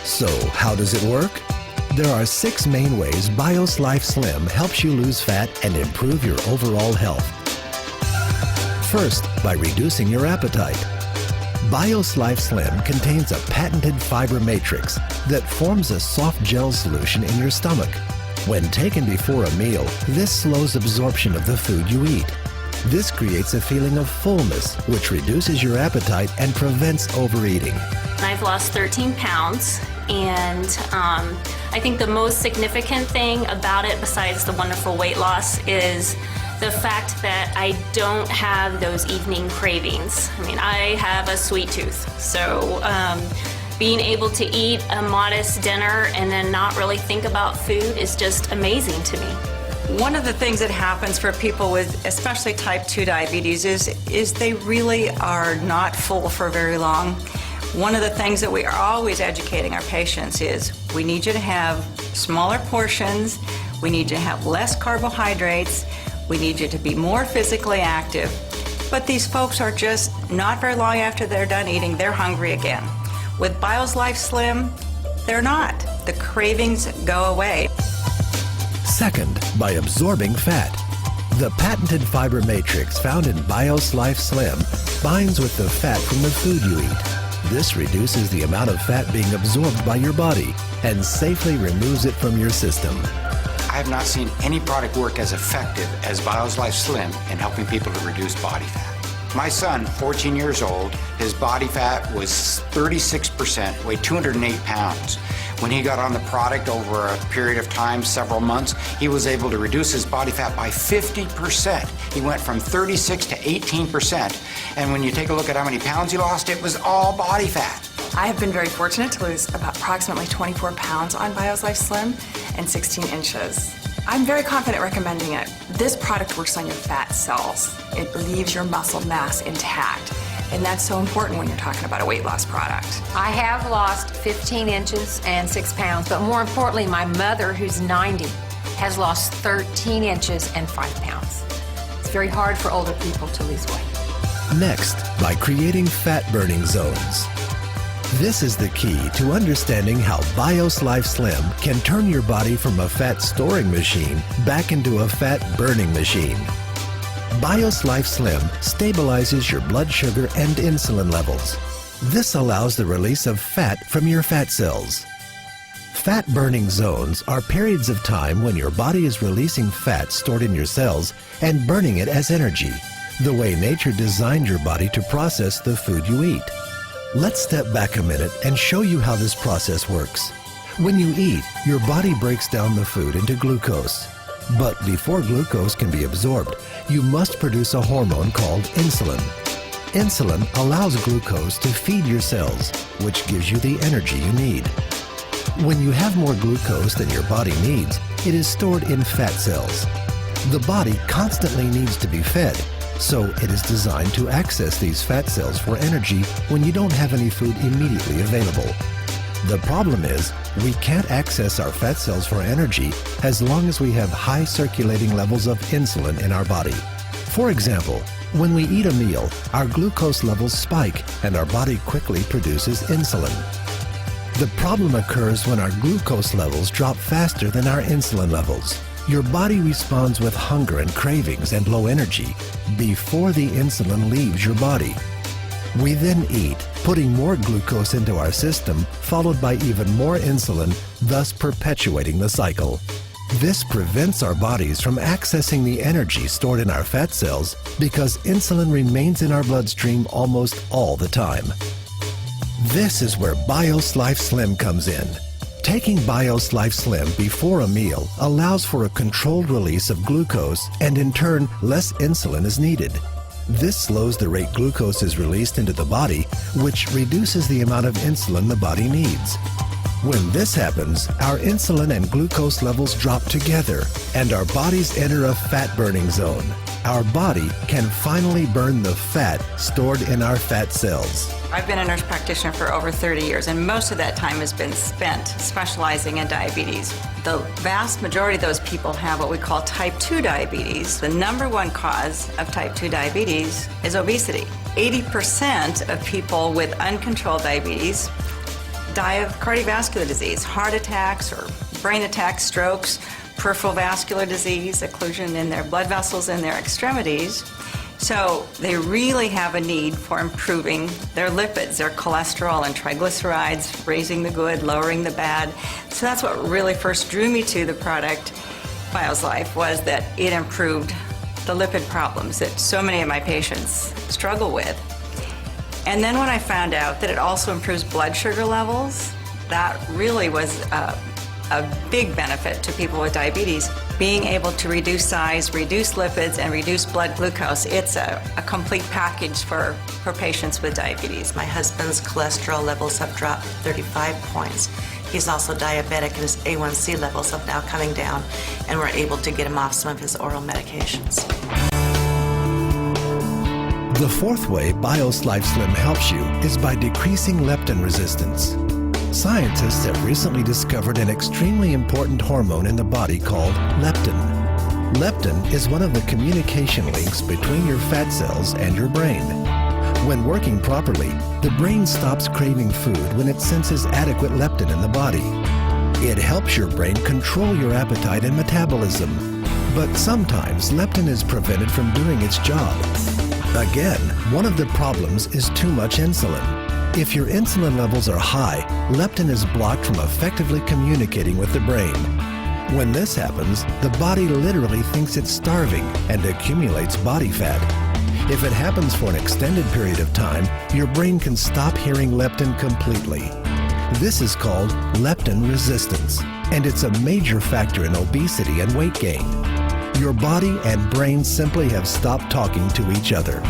So, how does it work? There are 6 main ways BIOS Life Slim helps you lose fat and improve your overall health. First, by reducing your appetite. BIOS Life Slim contains a patented fiber matrix that forms a soft gel solution in your stomach. When taken before a meal, this slows absorption of the food you eat. This creates a feeling of fullness, which reduces your appetite and prevents overeating. I've lost 13 pounds, and I think the most significant thing about it, besides the wonderful weight loss, is the fact that I don't have those evening cravings. I mean, I have a sweet tooth, so being able to eat a modest dinner and then not really think about food is just amazing to me. One of the things that happens for people with especially type 2 diabetes is they really are not full for very long. One of the things that we are always educating our patients is we need you to have smaller portions, we need you to have less carbohydrates, we need you to be more physically active. But these folks are just not very long after they're done eating, they're hungry again. With BIOS Life Slim, they're not. The cravings go away. Second, by absorbing fat. The patented fiber matrix found in BIOS Life Slim binds with the fat from the food you eat. This reduces the amount of fat being absorbed by your body and safely removes it from your system. I have not seen any product work as effective as BIOS Life Slim in helping people to reduce body fat. My son, 14 years old, his body fat was 36%, weighed 208 pounds. When he got on the product over a period of time, several months, he was able to reduce his body fat by 50%. He went from 36 to 18%. And when you take a look at how many pounds he lost, it was all body fat. I have been very fortunate to lose about approximately 24 pounds on BIOS Life Slim and 16 inches. I'm very confident recommending it. This product works on your fat cells. It leaves your muscle mass intact. And that's so important when you're talking about a weight loss product. I have lost 15 inches and 6 pounds, but more importantly, my mother, who's 90, has lost 13 inches and 5 pounds. It's very hard for older people to lose weight. Next, by creating fat-burning zones. This is the key to understanding how BIOS Life Slim can turn your body from a fat storing machine back into a fat burning machine. BIOS Life Slim stabilizes your blood sugar and insulin levels. This allows the release of fat from your fat cells. Fat burning zones are periods of time when your body is releasing fat stored in your cells and burning it as energy, the way nature designed your body to process the food you eat. Let's step back a minute and show you how this process works. When you eat, your body breaks down the food into glucose. But before glucose can be absorbed, you must produce a hormone called insulin. Insulin allows glucose to feed your cells, which gives you the energy you need. When you have more glucose than your body needs, it is stored in fat cells. The body constantly needs to be fed, so it is designed to access these fat cells for energy when you don't have any food immediately available. The problem is, we can't access our fat cells for energy as long as we have high circulating levels of insulin in our body. For example, when we eat a meal, our glucose levels spike and our body quickly produces insulin. The problem occurs when our glucose levels drop faster than our insulin levels. Your body responds with hunger and cravings and low energy before the insulin leaves your body. We then eat, putting more glucose into our system, followed by even more insulin, thus perpetuating the cycle. This prevents our bodies from accessing the energy stored in our fat cells because insulin remains in our bloodstream almost all the time. This is where BIOS Life Slim comes in. Taking BIOS Life Slim before a meal allows for a controlled release of glucose, and in turn, less insulin is needed. This slows the rate glucose is released into the body, which reduces the amount of insulin the body needs. When this happens, our insulin and glucose levels drop together, and our bodies enter a fat-burning zone. Our body can finally burn the fat stored in our fat cells. I've been a nurse practitioner for over 30 years, and most of that time has been spent specializing in diabetes. The vast majority of those people have what we call type 2 diabetes. The #1 cause of type 2 diabetes is obesity. 80% of people with uncontrolled diabetes die of cardiovascular disease, heart attacks or brain attacks, strokes, peripheral vascular disease, occlusion in their blood vessels in their extremities. So they really have a need for improving their lipids, their cholesterol and triglycerides, raising the good, lowering the bad. So that's what really first drew me to the product, BioSlife, was that it improved the lipid problems that so many of my patients struggle with. And then when I found out that it also improves blood sugar levels, that really was a big benefit to people with diabetes. Being able to reduce size, reduce lipids, and reduce blood glucose, it's a complete package for patients with diabetes. My husband's cholesterol levels have dropped 35 points. He's also diabetic and his A1C levels are now coming down, and we're able to get him off some of his oral medications. The fourth way BioSlife Slim helps you is by decreasing leptin resistance. Scientists have recently discovered an extremely important hormone in the body called leptin. Leptin is one of the communication links between your fat cells and your brain. When working properly, the brain stops craving food when it senses adequate leptin in the body. It helps your brain control your appetite and metabolism. But sometimes leptin is prevented from doing its job. Again, one of the problems is too much insulin. If your insulin levels are high, leptin is blocked from effectively communicating with the brain. When this happens, the body literally thinks it's starving and accumulates body fat. If it happens for an extended period of time, your brain can stop hearing leptin completely. This is called leptin resistance, and it's a major factor in obesity and weight gain. Your body and brain simply have stopped talking to each other.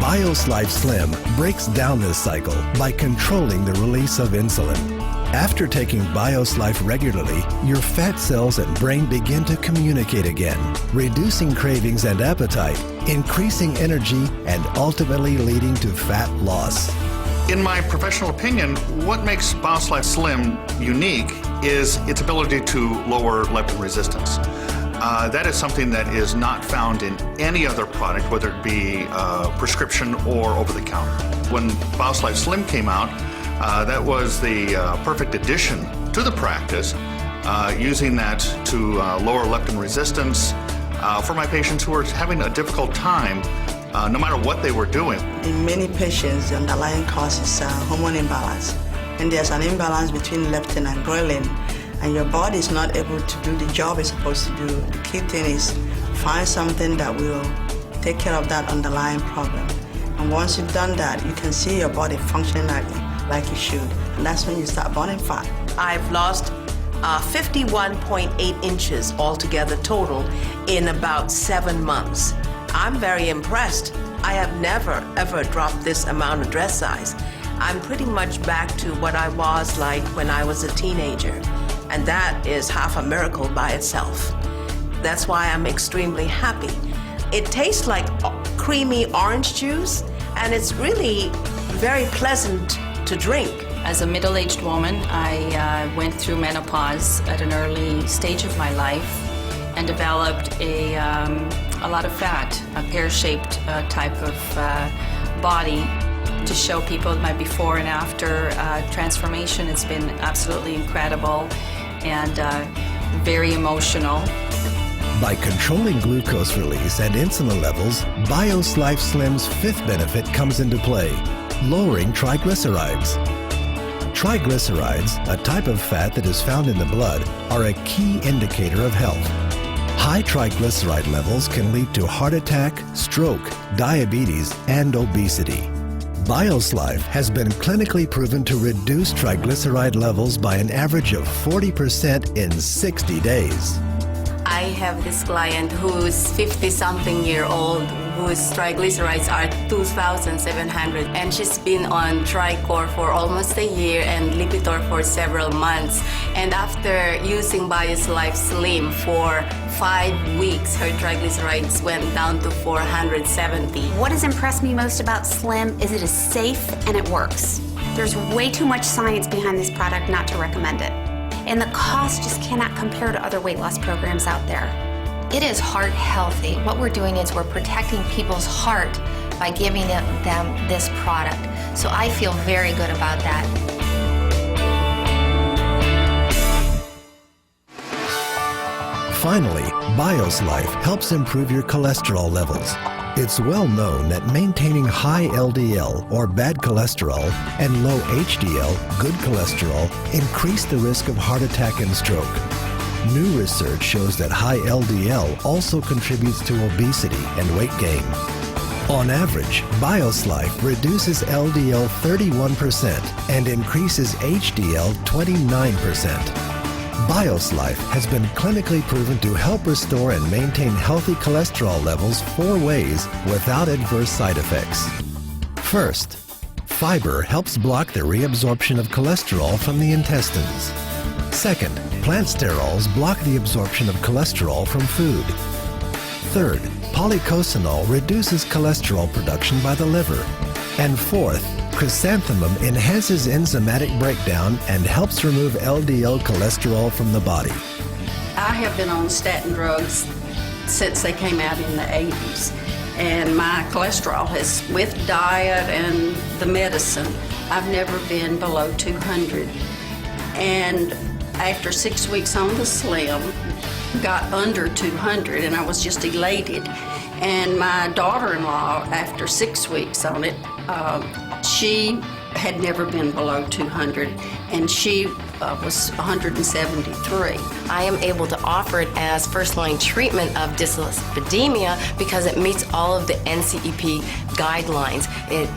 BioSlife Slim breaks down this cycle by controlling the release of insulin. After taking BioSlife regularly, your fat cells and brain begin to communicate again, reducing cravings and appetite, increasing energy, and ultimately leading to fat loss. In my professional opinion, what makes BioSlife Slim unique is its ability to lower leptin resistance. That is something that is not found in any other product, whether it be prescription or over-the-counter. When BioSlife Slim came out, that was the perfect addition to the practice, using that to lower leptin resistance for my patients who are having a difficult time, no matter what they were doing. In many patients, the underlying cause is hormone imbalance. And there's an imbalance between leptin and ghrelin, and your body is not able to do the job it's supposed to do. The key thing is find something that will take care of that underlying problem. And once you've done that, you can see your body functioning like it should. And that's when you start burning fat. I've lost 51.8 inches altogether total in about 7 months. I'm very impressed. I have never, ever dropped this amount of dress size. I'm pretty much back to what I was like when I was a teenager. And that is half a miracle by itself. That's why I'm extremely happy. It tastes like creamy orange juice, and it's really very pleasant to drink. As a middle-aged woman, I went through menopause at an early stage of my life and developed a lot of fat, a pear-shaped type of body. To show people my before and after transformation, it's been absolutely incredible and very emotional. By controlling glucose release and insulin levels, BioSlife Slim's fifth benefit comes into play, lowering triglycerides. Triglycerides, a type of fat that is found in the blood, are a key indicator of health. High triglyceride levels can lead to heart attack, stroke, diabetes, and obesity. BioSlife has been clinically proven to reduce triglyceride levels by an average of 40% in 60 days. I have this client who's 50-something year old whose triglycerides are 2,700, and she's been on Tricor for almost a year and Lipitor for several months. And after using BioSlife Slim for 5 weeks, her triglycerides went down to 470. What has impressed me most about Slim is it is safe and it works. There's way too much science behind this product not to recommend it. And the cost just cannot compare to other weight loss programs out there. It is heart healthy. What we're doing is we're protecting people's heart by giving them this product. So I feel very good about that. Finally, BIOS Life helps improve your cholesterol levels. It's well known that maintaining high LDL or bad cholesterol and low HDL, good cholesterol, increase the risk of heart attack and stroke. New research shows that high LDL also contributes to obesity and weight gain. On average, BIOS Life reduces LDL 31% and increases HDL 29%. BIOS Life has been clinically proven to help restore and maintain healthy cholesterol levels 4 ways without adverse side effects. First, fiber helps block the reabsorption of cholesterol from the intestines. Second, plant sterols block the absorption of cholesterol from food. Third, polycosanol reduces cholesterol production by the liver. And fourth, chrysanthemum enhances enzymatic breakdown and helps remove LDL cholesterol from the body. I have been on statin drugs since they came out in the 80s. And my cholesterol has, with diet and the medicine, I've never been below 200. And after 6 weeks on the Slim, got under 200, and I was just elated. And my daughter-in-law, after 6 weeks on it, she had never been below 200, and she was 173. I am able to offer it as first-line treatment of dyslipidemia because it meets all of the NCEP guidelines. It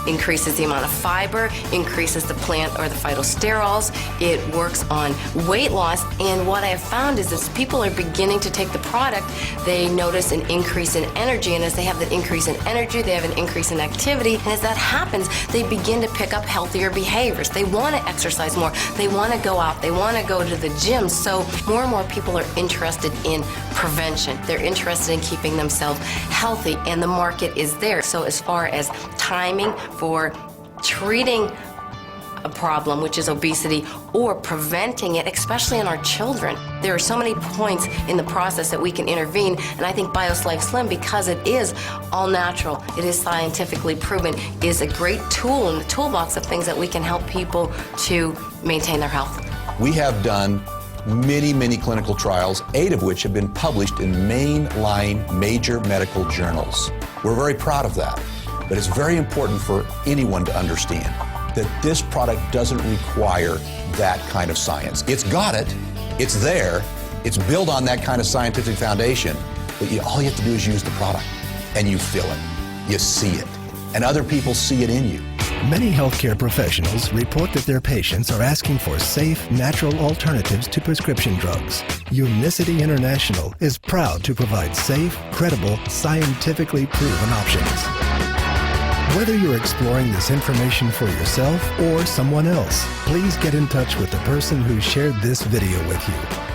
increases the amount of fiber, increases the plant or the phytosterols. It works on weight loss, and what I have found is as people are beginning to take the product, they notice an increase in energy, and as they have that increase in energy, they have an increase in activity, and as that happens, they begin to pick up healthier behaviors. They want to exercise more, they want to go out, they want to go to the gym, so more and more people are interested in prevention. They're interested in keeping themselves healthy, and the market is there. So as far as timing for treating a problem, which is obesity, or preventing it, especially in our children. There are so many points in the process that we can intervene, and I think BIOS Life Slim, because it is all natural, it is scientifically proven, is a great tool in the toolbox of things that we can help people to maintain their health. We have done many clinical trials, 8 of which have been published in mainline major medical journals. We're very proud of that. But it's very important for anyone to understand that this product doesn't require that kind of science. It's got it, it's there, it's built on that kind of scientific foundation, but all you have to do is use the product, and you feel it, you see it, and other people see it in you. Many healthcare professionals report that their patients are asking for safe, natural alternatives to prescription drugs. Unicity International is proud to provide safe, credible, scientifically proven options. Whether you're exploring this information for yourself or someone else, please get in touch with the person who shared this video with you.